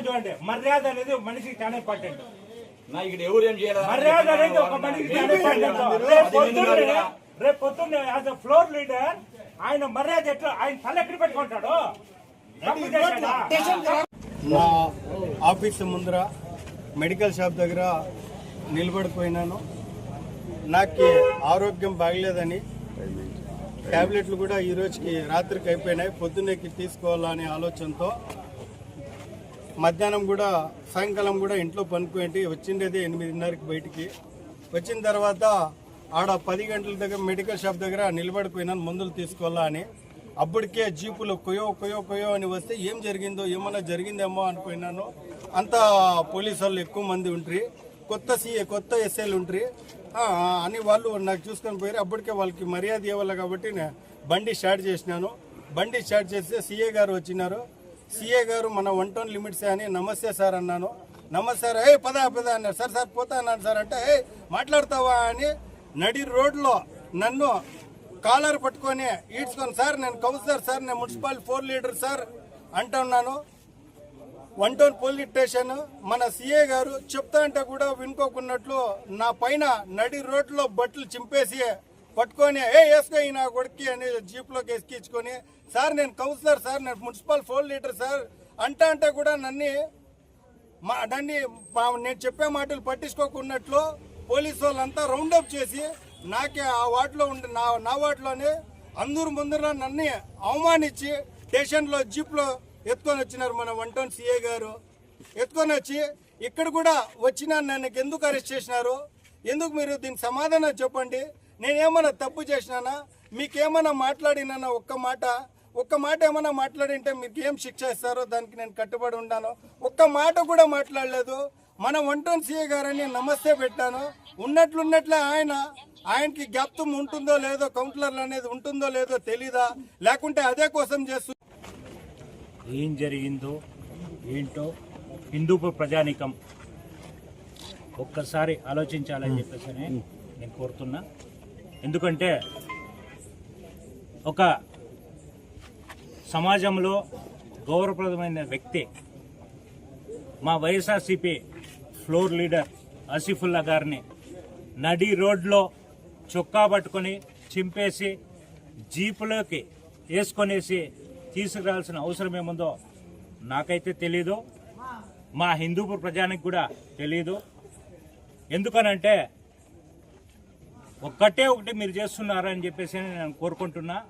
చూడండి, మర్యాద అనేది మనిషికి చాలా ఇంపార్టెంట్. ఇక్కడ ఎవరు ఏం చేయాలి? మర్యాద అనేది ఒక మనిషికి చాలా ఇంపార్టెంట్. రేపు పొద్దున్న యాజ్ అ ఫ్లోర్ లీడర్ ఆయన మర్యాద ఎట్లా, ఆయన తల ఎక్కడ పెట్టుకుంటాడు? నా ఆఫీస్ ముందర మెడికల్ షాప్ దగ్గర నిలబడిపోయినాను. నాకు ఆరోగ్యం బాగలేదని ట్యాబ్లెట్లు కూడా ఈ రోజుకి రాత్రికి అయిపోయినాయి. పొద్దున్నేకి తీసుకోవాలనే ఆలోచనతో మధ్యాహ్నం కూడా సాయంకాలం కూడా ఇంట్లో పనుకోండి వచ్చిండేది 8:30కి బయటికి. వచ్చిన తర్వాత ఆడ 10 గంటల దగ్గర మెడికల్ షాప్ దగ్గర నిలబడిపోయినాను మందులు తీసుకోవాలా అని. అప్పటికే జీపులు కొయ్యో కొయ్యో కొయ్యో అని వస్తే ఏం జరిగిందో ఏమన్నా జరిగిందేమో అనుకున్నాను. అంతా పోలీసు వాళ్ళు ఎక్కువ మంది ఉంటారు, కొత్త ఎస్ఐలు ఉంటారు అని వాళ్ళు నాకు చూసుకొని పోయారు. అప్పటికే వాళ్ళకి మర్యాద ఇవ్వాలి కాబట్టి నేను బండి స్టార్ట్ చేసినాను. బండి స్టార్ట్ చేస్తే సీఏ గారు వచ్చినారు. సీఏ గారు మన 1 టౌన్ లిమిట్స్ అని నమస్తే సార్ అన్నాను. నమస్తే సార్, పదా అన్నారు. సార్ పోతా అన్నాను సార్ అంటే మాట్లాడతావా అని నడి రోడ్లో నన్ను కాలర్ పట్టుకొని ఈడ్చుకొని, సార్ నేను కౌన్సిలర్ సార్, నేను మున్సిపల్ 4 లీడర్ సార్ అంటున్నాను. 1 టౌన్ పోలీస్ స్టేషన్ మన సీఏ గారు చెప్తా అంటే కూడా వినుకోకున్నట్లు నా పైన నడి రోడ్లో బట్టలు చింపేసి పట్టుకొని వేసుకో నా కొడుక్కి అని జీప్లోకి ఎక్కించుకొని, సార్ నేను కౌన్సిలర్ సార్, నేను మున్సిపల్ 4 లీడర్ సార్ అంటే కూడా నన్ను నేను చెప్పే మాటలు పట్టించుకోకున్నట్లు పోలీసు వాళ్ళంతా రౌండప్ చేసి నాకే ఆ వార్డులో ఉండే నా వార్డులోనే అందరు ముందర నన్ను అవమానించి స్టేషన్లో జీప్లో ఎత్తుకొని వచ్చినారు మన 1 టౌన్ సీఏ గారు. ఎత్తుకొని వచ్చి ఇక్కడ కూడా వచ్చినా నన్ను ఎందుకు అరెస్ట్ చేసినారు, ఎందుకు మీరు దీనికి సమాధానం చెప్పండి, నేనేమన్నా తప్పు చేసినానా, మీకేమన్నా మాట్లాడినానా, ఒక్క మాట ఏమన్నా మాట్లాడింటే మీకు ఏం శిక్ష ఇస్తారో దానికి నేను కట్టుబడి ఉన్నాను. ఒక్క మాట కూడా మాట్లాడలేదు. మన 1 టౌన్ సీఏ గారని నమస్తే పెట్టాను. ఉన్నట్లున్నట్లే ఆయనకి జ్ఞాపకం ఉంటుందో లేదో, కౌన్సిలర్లు అనేది ఉంటుందో లేదో తెలీదా, లేకుంటే అదే కోసం చేస్తూ ఏం జరిగిందో ఏంటో హిందూపూర్ ప్రజానీకం ఒక్కసారి ఆలోచించాలని చెప్పేసి నేను కోరుతున్నా. ఎందుకంటే ఒక సమాజంలో గౌరవప్రదమైన వ్యక్తి మా వైఎస్ఆర్సీపీ ఫ్లోర్ లీడర్ ఆసిఫుల్లా గారిని నడి రోడ్లో చొక్కా పట్టుకొని చింపేసి జీపులోకి వేసుకొనేసి తీసుకురావాల్సిన అవసరం ఏముందో నాకైతే తెలీదు, మా హిందూపూర్ ప్రజానికి కూడా తెలీదు. ఎందుకనంటే ఒకటి మీరు చేస్తున్నారని చెప్పేసి నేను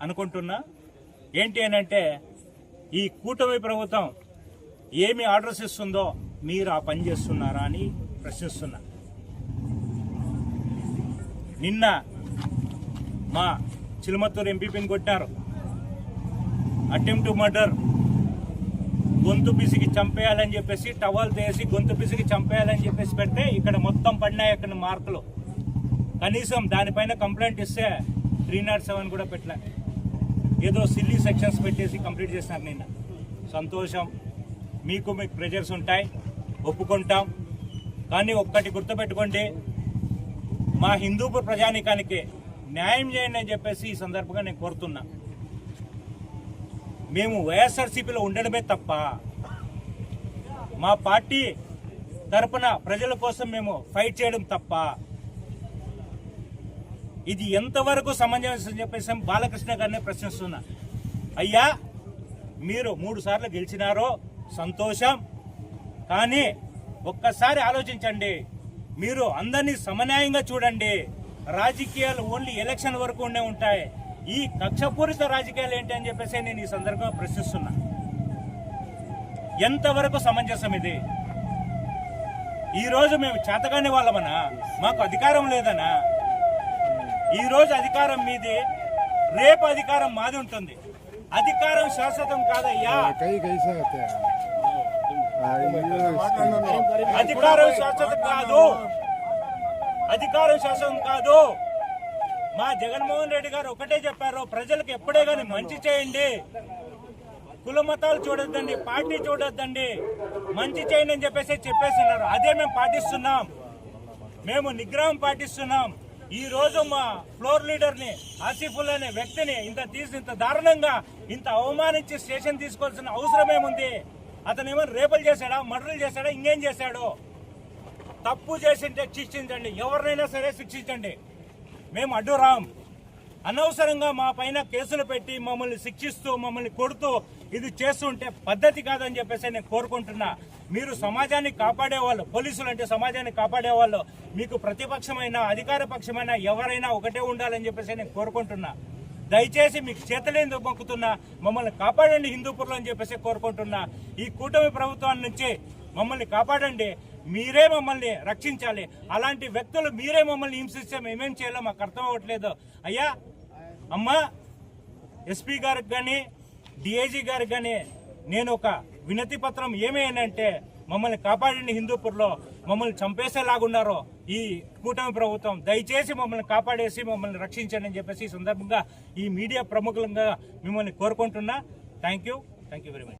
అనుకుంటున్నా. ఏంటి అనంటే ఈ కూటమి ప్రభుత్వం ఏమి ఆర్డర్స్ ఇస్తుందో మీరు ఆ పని చేస్తున్నారా అని ప్రశ్నిస్తున్నా. నిన్న మా చిలుమత్తూరు ఎంపీపీని కొట్టారు, అటెంప్ట్ మర్డర్, గొంతు పిసికి చంపేయాలని చెప్పేసి టవల్ తీసి గొంతు పిసికి చంపేయాలని చెప్పేసి పెడితే ఇక్కడ మొత్తం పడినాయి అక్కడ మార్కులు. కనీసం దానిపైన కంప్లైంట్ ఇస్తే 307 కూడా పెట్టలే, ఏదో సిల్లీ సెక్షన్స్ పెట్టేసి కంప్లీట్ చేసినారు నిన్న. సంతోషం, మీకు ప్రెజర్స్ ఉంటాయి, ఒప్పుకుంటాం. కానీ ఒక్కటి గుర్తుపెట్టుకోండి, మా హిందూపూర్ ప్రజానీకానికి న్యాయం చేయండి అని చెప్పేసి ఈ సందర్భంగా నేను కోరుతున్నా. మేము వైఎస్ఆర్సీపీలో ఉండడమే తప్ప మా పార్టీ తరపున ప్రజల కోసం మేము ఫైట్ చేయడం తప్ప ఇది ఎంతవరకు సమంజసం చెప్పేసి బాలకృష్ణ గారిని ప్రశ్నిస్తున్నా. అయ్యా మీరు 3 సార్లు గెలిచినారో సంతోషం, కానీ ఒక్కసారి ఆలోచించండి, మీరు అందరినీ సమన్యాయంగా చూడండి. రాజకీయాలు ఓన్లీ ఎలక్షన్ వరకు ఉండే ఉంటాయి, ఈ కక్షపూరిత రాజకీయాలు ఏంటి అని చెప్పేసి నేను ఈ సందర్భంగా ప్రశ్నిస్తున్నా. ఎంతవరకు సమంజసం ఇది? ఈరోజు మేము చేతగానే వాళ్ళమనా, మాకు అధికారం లేదనా? ఈరోజు అధికారం మీది, రేపు అధికారం మాది ఉంటుంది. అధికారం శాశ్వతం కాదయ్యా, అధికారం శాశ్వతం కాదు, అధికారం శాశ్వతం కాదు. మా జగన్మోహన్ రెడ్డి గారు ఒకటే చెప్పారు, ప్రజలకు ఎప్పుడే కానీ మంచి చేయండి, కుల మతాలు చూడొద్దండి, పార్టీ చూడొద్దండి, మంచి చేయండి అని చెప్పేస్తున్నారు. అదే మేము పాటిస్తున్నాం. మేము నిగ్రహం పాటిస్తున్నాం. ఈ రోజు మా ఫ్లోర్ లీడర్ ని ఆసిఫుల్ అనే వ్యక్తిని ఇంత దారుణంగా ఇంత అవమానించి స్టేషన్ తీసుకోవాల్సిన అవసరం ఏముంది? అతను ఏమైనా రేపులు చేశాడా, మర్డర్లు చేశాడా, ఇంకేం చేశాడు? తప్పు చేసింటే శిక్షించండి, ఎవరినైనా సరే శిక్షించండి. మేము అడ్డు రాం. అనవసరంగా మా పైన కేసులు పెట్టి మమ్మల్ని శిక్షిస్తూ మమ్మల్ని కొడుతూ ఇది చేస్తుంటే పద్ధతి కాదని చెప్పేసి నేను కోరుకుంటున్నా. మీరు సమాజాన్ని కాపాడేవాళ్ళు, పోలీసులు అంటే సమాజాన్ని కాపాడేవాళ్ళు. మీకు ప్రతిపక్షమైన అధికార పక్షమైన ఎవరైనా ఒకటే ఉండాలని చెప్పేసి నేను కోరుకుంటున్నా. దయచేసి మీకు చేతలేందుకు మొక్కుతున్నా, మమ్మల్ని కాపాడండి హిందూపూర్లో అని చెప్పేసి కోరుకుంటున్నా. ఈ కూటమి ప్రభుత్వం నుంచి మమ్మల్ని కాపాడండి, మీరే మమ్మల్ని రక్షించాలి. అలాంటి వ్యక్తులు మీరే మమ్మల్ని హింసిస్తే మేమేం చేయాలో మాకు అర్థం అవ్వట్లేదు. అయ్యా అమ్మా, ఎస్పీ గారికి కానీ డిఐజీ గారికి కానీ నేను ఒక వినతి పత్రం ఏమేనంటే, మమ్మల్ని కాపాడండి. హిందూపూర్లో మమ్మల్ని చంపేసేలాగున్నారో ఈ కూటమి ప్రభుత్వం, దయచేసి మమ్మల్ని కాపాడేసి మమ్మల్ని రక్షించండి అని చెప్పేసి ఈ సందర్భంగా ఈ మీడియా ప్రముఖులంగా మిమ్మల్ని కోరుకుంటున్నా. Thank you very much.